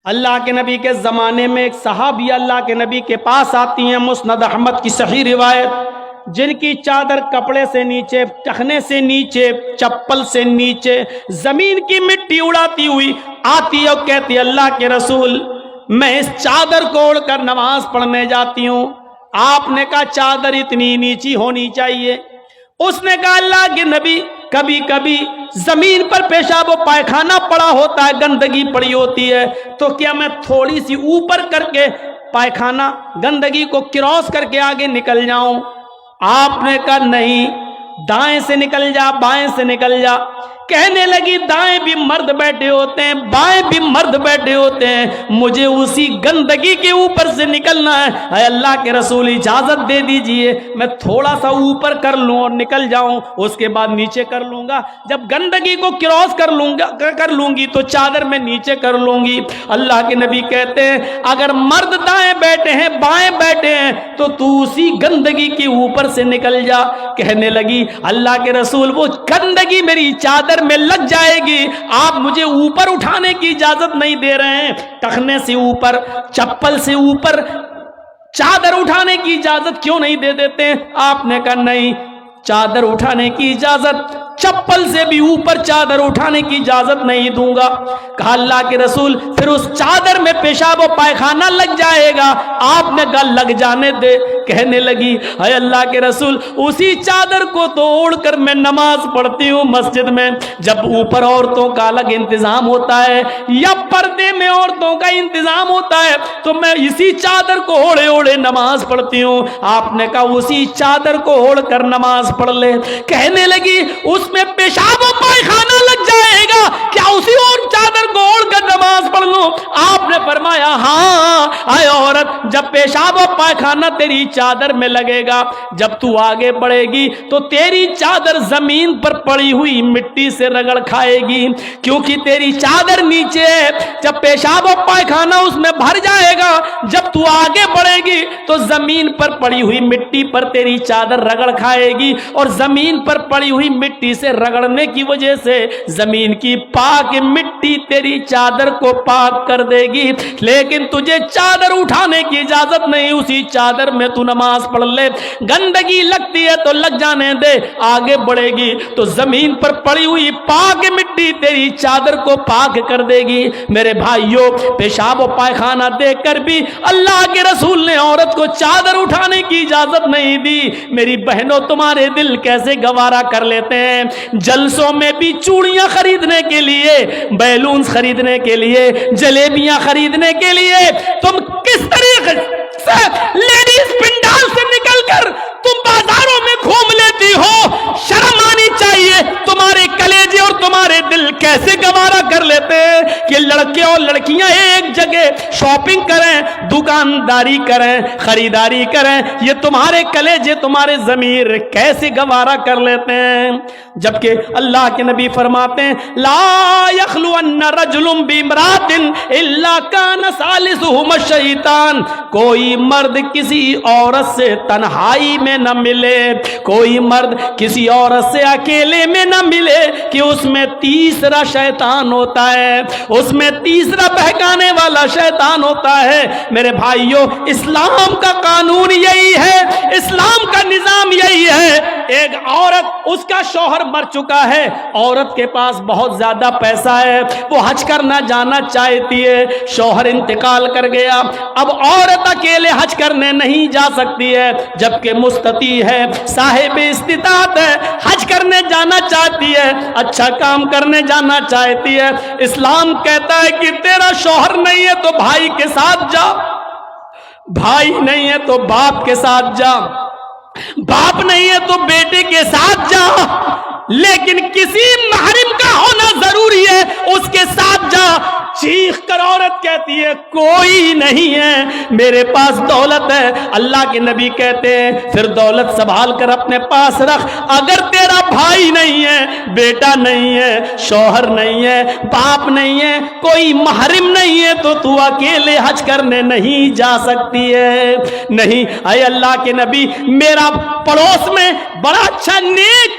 اللہ کے نبی کے زمانے میں ایک صحابی اللہ کے نبی کے پاس آتی ہیں، مسند احمد کی صحیح روایت، جن کی چادر کپڑے سے نیچے، ٹخنے سے نیچے، چپل سے نیچے زمین کی مٹی اڑاتی ہوئی آتی اور کہتی اللہ کے رسول میں اس چادر کو اوڑھ کر نماز پڑھنے جاتی ہوں۔ آپ نے کہا چادر اتنی نیچی ہونی چاہیے۔ اس نے کہا اللہ کے نبی کبھی کبھی زمین پر پیشاب و پائخانہ پڑا ہوتا ہے، گندگی پڑی ہوتی ہے، تو کیا میں تھوڑی سی اوپر کر کے پائخانہ گندگی کو کراس کر کے آگے نکل جاؤں؟ آپ نے کہا نہیں، دائیں سے نکل جا، بائیں سے نکل جا۔ کہنے لگی دائیں بھی مرد بیٹھے ہوتے ہیں، بائیں بھی مرد بیٹھے ہوتے ہیں، مجھے اسی گندگی کے اوپر سے نکلنا ہے۔ اے اللہ کے رسول اجازت دے دیجئے، میں تھوڑا سا اوپر کر لوں اور نکل جاؤں، اس کے بعد نیچے کر لوں گا۔ جب گندگی کو کراس کر لوں گی تو چادر میں نیچے کر لوں گی۔ اللہ کے نبی کہتے ہیں اگر مرد دائیں بیٹھے ہیں، بائیں بیٹھے ہیں، تو اسی گندگی کے اوپر سے نکل جا۔ کہنے لگی اللہ کے رسول وہ گندگی میری چادر میں لگ جائے گی، آپ مجھے اوپر اٹھانے کی اجازت نہیں دے رہے ہیں، ٹخنے سے اوپر، چپل سے اوپر چادر اٹھانے کی اجازت کیوں نہیں دے دیتے ہیں؟ آپ نے کہا نہیں، چادر اٹھانے کی اجازت، چپل سے بھی اوپر چادر اٹھانے کی اجازت نہیں دوں گا۔ کہا اللہ کے رسول پھر اس چادر میں پیشاب و پائخانہ لگ جائے گا۔ آپ نے کہا لگ جانے دے۔ کہنے لگی اے اللہ کے رسول اسی چادر کو تو اوڑھ کر میں نماز پڑھتی ہوں مسجد میں، جب اوپر عورتوں کا الگ انتظام ہوتا ہے یا پردے میں عورتوں کا انتظام ہوتا ہے تو میں اسی چادر کو اوڑھے اوڑھے نماز پڑھتی ہوں۔ آپ نے کہا اسی چادر کو اوڑھ کر نماز پڑھ لے۔ کہنے لگی اس میں پیشاب و پائخانہ لگ جائے گا، کیا اسی اور چادر کو اوڑھ کر نماز پڑھ لوں؟ آپ نے فرمایا ہاں اے عورت، جب پیشاب و پائخانہ تیری چادر میں لگے گا، جب تو آگے بڑھے گی تو تیری چادر زمین پر پڑی ہوئی مٹی سے رگڑ کھائے گی، کیونکہ تیری چادر نیچے ہے۔ جب پیشاب و پائخانہ اس میں بھر جائے گا، جب تو آگے بڑھے گی تو زمین پر پڑی ہوئی مٹی پر تیری چادر رگڑ کھائے گی، اور زمین پر پڑی ہوئی مٹی سے رگڑنے کی وجہ سے زمین کی پاک مٹی تیری چادر کو پاک کر دے گی، لیکن تجھے چادر اٹھانے کی اجازت نہیں، اسی چادر میں تو نماز پڑھ لے۔ گندگی لگتی ہے تو لگ جانے دے، آگے بڑھے گی تو زمین پر پڑی ہوئی پاک مٹی تیری چادر کو پاک کر دے گی۔ میرے بھائیوں، پیشاب و پائخانہ دیکھ کر بھی اللہ کے رسول نے عورت کو چادر اٹھانے کی اجازت نہیں دی۔ میری بہنوں، تمہارے دل کیسے گوارا کر لیتے ہیں؟ جلسوں میں بھی چوڑیاں خریدنے کے لیے، بیلونز خریدنے کے لیے، جلیبیاں خریدنے کے لیے تم کس طریقے سے لیڈیز پنڈال سے نکل کر تم بازاروں میں گھوم لیتی ہو؟ شرم آنی چاہیے۔ تمہارے کلیجے اور تمہارے دل کیسے گوارا کر لیتے ہیں کہ لڑکے اور لڑکیاں ایک جگہ شاپنگ کریں، دکانداری کریں، خریداری کریں؟ یہ تمہارے کلیجے، تمہارے ضمیر کیسے گوارا کر لیتے ہیں؟ جبکہ اللہ کے نبی فرماتے ہیں لا یخلون رجل بامرأۃ الا کان ثالثہما الشیطان، کوئی مرد کسی عورت سے تنہائی میں نہ ملے، کوئی مرد کسی عورت سے اکیلے میں نہ ملے کہ اس میں تیسرا شیطان ہوتا ہے، اس میں تیسرا بہکانے والا شیطان ہوتا ہے۔ میرے بھائیوں، اسلام کا قانون یہی ہے، اسلام کا نظام یہی ہے۔ ایک عورت، اس کا شوہر مر چکا ہے، عورت کے پاس بہت زیادہ پیسہ ہے، وہ حج کرنا جانا چاہتی ہے، شوہر انتقال کر گیا، اب عورت اکیلے حج کرنے نہیں جا سکتی ہے، جبکہ مستطیع ہے، صاحب استطاعت ہے، حج کرنے جانا چاہتی ہے، اچھا کام کرنے جانا چاہتی ہے۔ اسلام کہتا ہے کہ تیرا شوہر نہیں ہے تو بھائی کے ساتھ جا، بھائی نہیں ہے تو باپ کے ساتھ جا، باپ نہیں ہے تو بیٹے کے ساتھ جا، لیکن کسی محرم کا ہونا ضروری ہے، اس کے ساتھ جا۔ چیخ کر عورت کہتی ہے کوئی نہیں ہے، میرے پاس دولت ہے۔ اللہ کے نبی کہتے ہیں پھر دولت سنبھال کر اپنے پاس رکھ، اگر تیرا بھائی نہیں ہے، بیٹا نہیں ہے، شوہر نہیں ہے، باپ نہیں ہے، کوئی محرم نہیں ہے تو اکیلے حج کرنے نہیں جا سکتی ہے۔ نہیں، اے اللہ کے نبی، میرا پڑوس میں بڑا اچھا نیک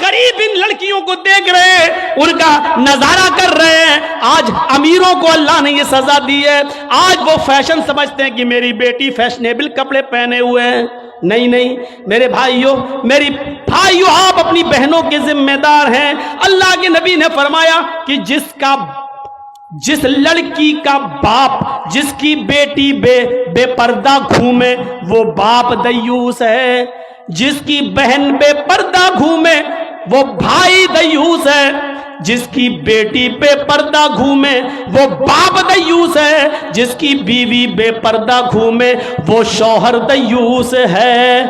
غریب ان لڑکیوں کو دیکھ رہے ہیں، ان کا نظارہ کر رہے ہیں۔ آج امیروں کو اللہ نے یہ سزا دی ہے، آج وہ فیشن سمجھتے ہیں کہ میری بیٹی فیشنیبل کپڑے پہنے ہوئے ہیں۔ نہیں نہیں میرے بھائیوں، میری بھائیوں، آپ اپنی بہنوں کے ذمہ دار ہیں۔ اللہ کے نبی نے فرمایا کہ جس لڑکی کا باپ، جس کی بیٹی بے پردہ گھومے، وہ باپ دیوس ہے۔ جس کی بہن بے پردہ گھومے وہ بھائی دیوس ہے۔ جس کی بیٹی بے پردہ گھومے وہ باپ دیوس ہے۔ جس کی بیوی بے پردہ گھومے وہ شوہر دیوس ہے۔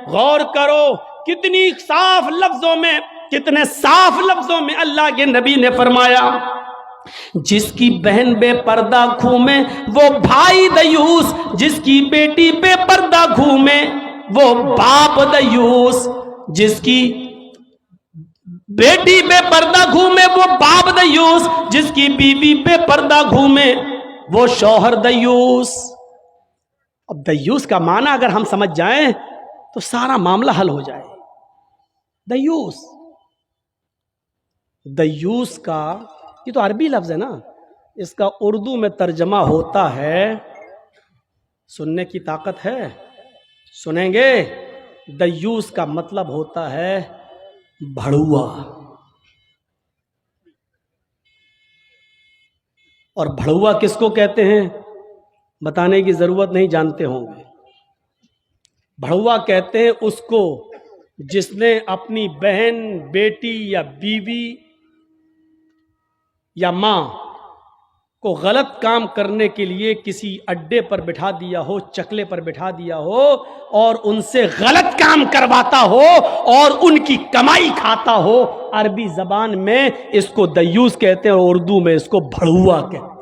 غور کرو کتنی صاف لفظوں میں، کتنے صاف لفظوں میں اللہ کے نبی نے فرمایا، جس کی بہن بے پردہ گھومے وہ بھائی دیوس، جس کی بیٹی بے پردہ گھومے وہ باپ دیوس، جس کی بیٹی بے پردہ گھومے وہ باپ دیوس، جس کی بیوی بے پردہ گھومے وہ شوہر دیوس۔ اب دیوس کا معنی اگر ہم سمجھ جائیں تو سارا معاملہ حل ہو جائے۔ دیوس، دیوس کا یہ تو عربی لفظ ہے نا، اس کا اردو میں ترجمہ ہوتا ہے، سننے کی طاقت ہے؟ سنیں گے؟ دیوس کا مطلب ہوتا ہے بھڑوا، اور بھڑوا کس کو کہتے ہیں بتانے کی ضرورت نہیں، جانتے ہوں گے۔ بھڑوا کہتے ہیں اس کو جس نے اپنی بہن، بیٹی یا بیوی یا ماں کو غلط کام کرنے کے لیے کسی اڈے پر بٹھا دیا ہو، چکلے پر بٹھا دیا ہو، اور ان سے غلط کام کرواتا ہو اور ان کی کمائی کھاتا ہو۔ عربی زبان میں اس کو دیوس کہتے ہیں اور اردو میں اس کو بھڑوا کہتے ہیں۔